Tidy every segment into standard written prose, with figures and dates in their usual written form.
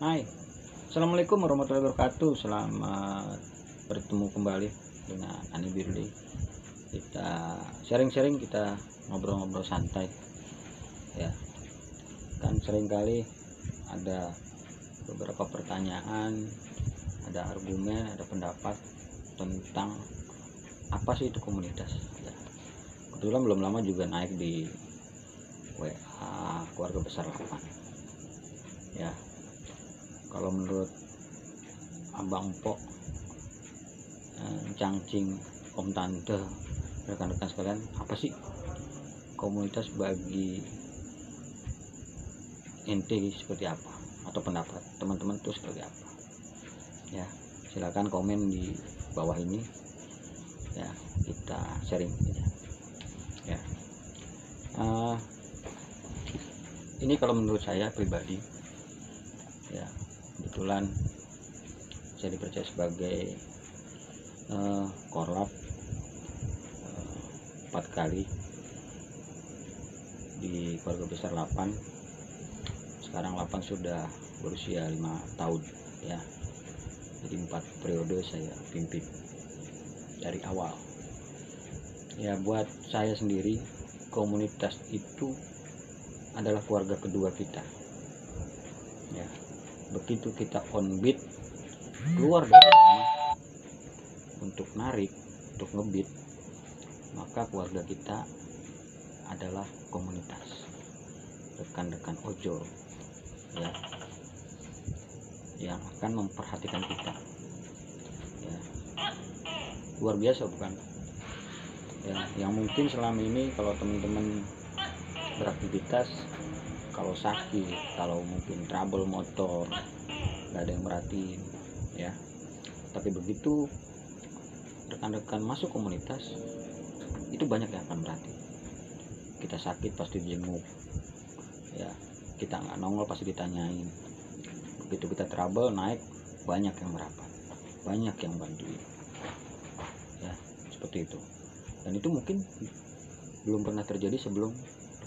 Hai, Assalamualaikum warahmatullahi wabarakatuh. Selamat bertemu kembali dengan Ani Birli. Kita sharing-sharing, kita ngobrol-ngobrol santai ya. Kan seringkali ada beberapa pertanyaan, ada argumen, ada pendapat tentang apa sih itu komunitas ya. Kebetulan belum lama juga naik di WA keluarga besar 8 ya. Kalau menurut abang pok, cangcing, om tante, rekan-rekan sekalian, apa sih komunitas bagi inti seperti apa, atau pendapat teman-teman itu seperti apa ya? Silakan komen di bawah ini ya, kita sharing ya. Ini kalau menurut saya pribadi ya, kebetulan saya dipercaya sebagai korlap 4 kali di keluarga besar 8. Sekarang 8 sudah berusia 5 tahun ya. Jadi 4 periode saya pimpin dari awal ya. Buat saya sendiri, komunitas itu adalah keluarga kedua kita ya. Begitu kita on beat keluar dari rumah untuk narik, untuk ngebeat, maka keluarga kita adalah komunitas, rekan-rekan ojol ya, yang akan memperhatikan kita ya. Luar biasa bukan ya? Yang mungkin selama ini kalau teman-teman beraktivitas, kalau sakit, kalau mungkin trouble motor, nggak ada yang merhatiin ya. Tapi begitu rekan-rekan masuk komunitas, itu banyak yang akan merhatiin. Kita sakit pasti jenguk ya, kita nggak nongol pasti ditanyain. Begitu kita trouble naik, banyak yang merapat, banyak yang bantuin ya, seperti itu. Dan itu mungkin belum pernah terjadi sebelum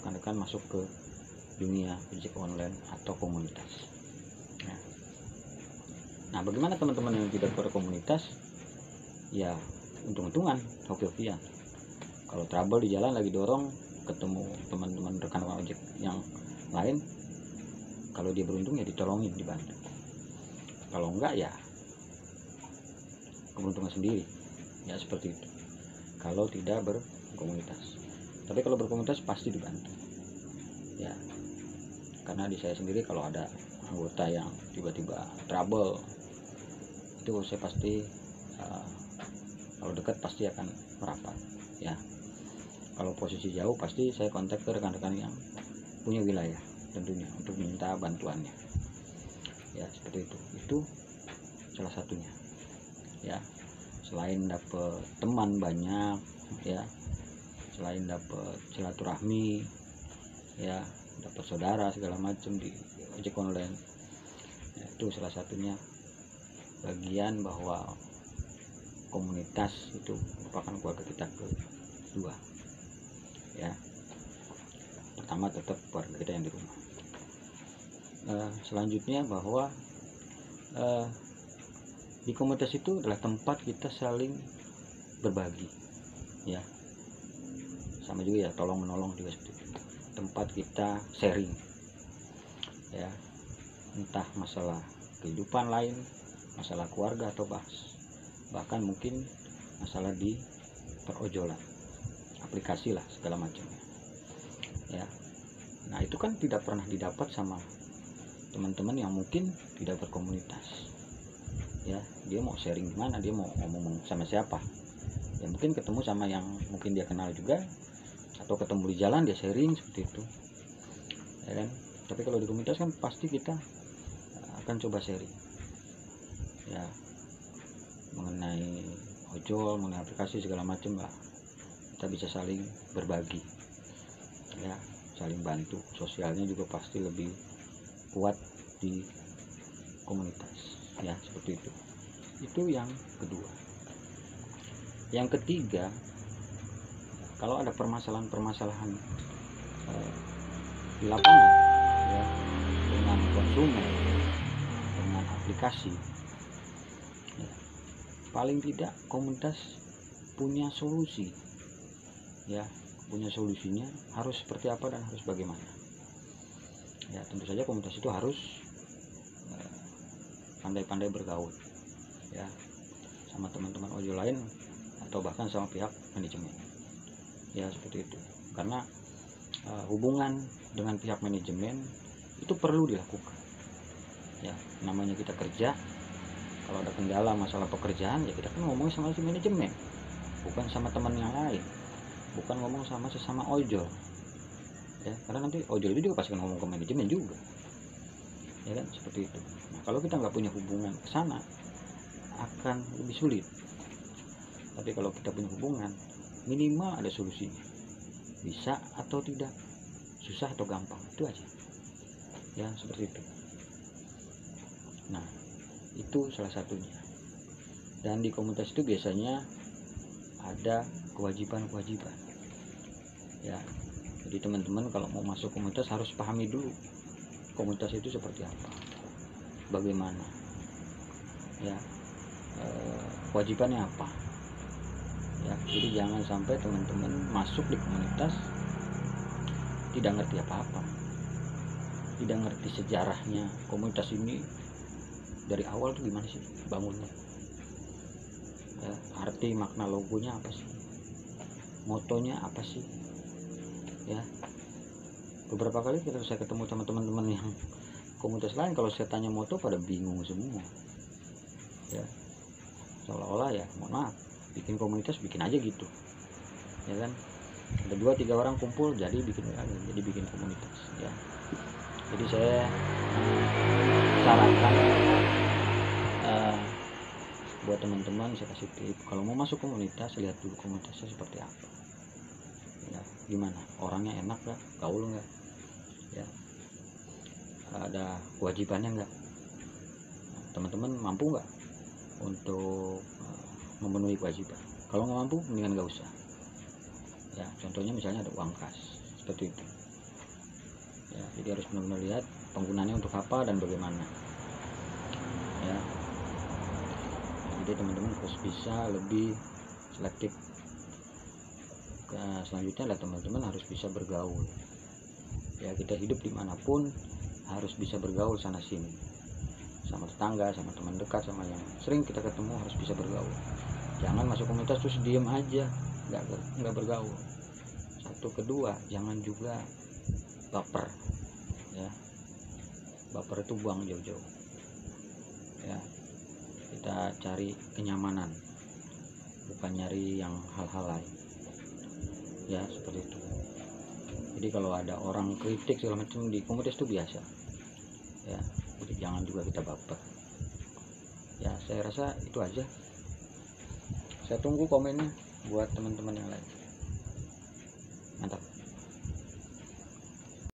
rekan-rekan masuk ke dunia ojek online atau komunitas ya. Nah, bagaimana teman-teman yang tidak berkomunitas ya? Untung-untungan, hoki-hokian. Kalau trouble di jalan lagi dorong, ketemu teman-teman rekan-rekan ojek yang lain, kalau dia beruntung ya ditolongin, dibantu. Kalau enggak ya keberuntungan sendiri ya, seperti itu kalau tidak berkomunitas. Tapi kalau berkomunitas pasti dibantu ya. Karena di saya sendiri, kalau ada anggota yang tiba-tiba trouble, itu saya pasti kalau dekat pasti akan merapat ya. Kalau posisi jauh pasti saya kontak ke rekan-rekan yang punya wilayah tentunya untuk minta bantuannya ya, seperti itu salah satunya ya. Selain dapat teman banyak ya, selain dapat silaturahmi ya, dapat saudara segala macam di ojek online ya, itu salah satunya bagian bahwa komunitas itu merupakan keluarga kita kedua ya. Pertama tetap keluarga kita yang di rumah. Selanjutnya bahwa di komunitas itu adalah tempat kita saling berbagi ya, sama juga ya, tolong menolong juga seperti itu. Tempat kita sharing ya, entah masalah kehidupan lain, masalah keluarga, atau bahkan mungkin masalah di perojolan, aplikasi lah segala macamnya ya. Nah, itu kan tidak pernah didapat sama teman-teman yang mungkin tidak berkomunitas ya. Dia mau sharing gimana, dia mau ngomong sama siapa ya? Mungkin ketemu sama yang mungkin dia kenal juga, atau ketemu di jalan dia sharing seperti itu ya kan. Tapi kalau di komunitas kan pasti kita akan coba sharing ya, mengenai ojol, mengenai aplikasi segala macam lah. Kita bisa saling berbagi ya, saling bantu. Sosialnya juga pasti lebih kuat di komunitas ya, seperti itu. Itu yang kedua. Yang ketiga, kalau ada permasalahan-permasalahan di lapangan ya, dengan konsumen komunikasi ya. Paling tidak komunitas punya solusi ya, punya solusinya harus seperti apa dan harus bagaimana ya. Tentu saja komunitas itu harus pandai-pandai bergaul ya sama teman-teman ojol lain atau bahkan sama pihak manajemen ya, seperti itu. Karena hubungan dengan pihak manajemen itu perlu dilakukan ya. Namanya kita kerja, kalau ada kendala masalah pekerjaan ya kita kan ngomong sama si manajemen, bukan sama teman yang lain, bukan ngomong sama sesama ojol ya. Karena nanti ojol itu juga pasti kan ngomong ke manajemen juga ya kan, seperti itu. Nah, kalau kita nggak punya hubungan ke sana akan lebih sulit. Tapi kalau kita punya hubungan, minimal ada solusinya, bisa atau tidak, susah atau gampang, itu aja ya, seperti itu. Nah, itu salah satunya. Dan di komunitas itu biasanya ada kewajiban-kewajiban ya. Jadi teman-teman kalau mau masuk komunitas harus pahami dulu komunitas itu seperti apa, bagaimana ya, kewajibannya apa ya. Jadi jangan sampai teman-teman masuk di komunitas tidak ngerti apa-apa, tidak ngerti sejarahnya komunitas ini dari awal tuh gimana sih bangunnya ya, arti makna logonya apa sih, motonya apa sih ya. Beberapa kali saya ketemu sama teman-teman yang komunitas lain, kalau saya tanya moto pada bingung semua ya, seolah-olah ya mohon maaf, bikin komunitas bikin aja gitu ya kan. Ada 2-3 orang kumpul jadi bikin komunitas ya. Jadi saya sarankan buat teman-teman, saya kasih tip, kalau mau masuk komunitas lihat dulu komunitasnya seperti apa ya, gimana orangnya, enak gak, gaul nggak ya, ada kewajibannya nggak, teman-teman mampu nggak untuk memenuhi kewajiban. Kalau nggak mampu mendingan nggak usah ya. Contohnya misalnya ada uang kas seperti itu ya. Jadi harus benar-benar lihat penggunaannya untuk apa dan bagaimana ya. Jadi teman-teman harus bisa lebih selektif. Selanjutnya adalah teman-teman harus bisa bergaul ya. Kita hidup dimanapun harus bisa bergaul sana sini, sama tetangga, sama teman dekat, sama yang sering kita ketemu, harus bisa bergaul. Jangan masuk komunitas terus diem aja, nggak bergaul. Satu, kedua, jangan juga baper ya. Baper itu buang jauh-jauh ya. Kita cari kenyamanan, bukan nyari yang hal-hal lain ya, seperti itu. Jadi kalau ada orang kritik segala macam di komunitas itu biasa ya. Jadi jangan juga kita baper ya. Saya rasa itu aja. Saya tunggu komennya buat teman-teman yang lain. Mantap.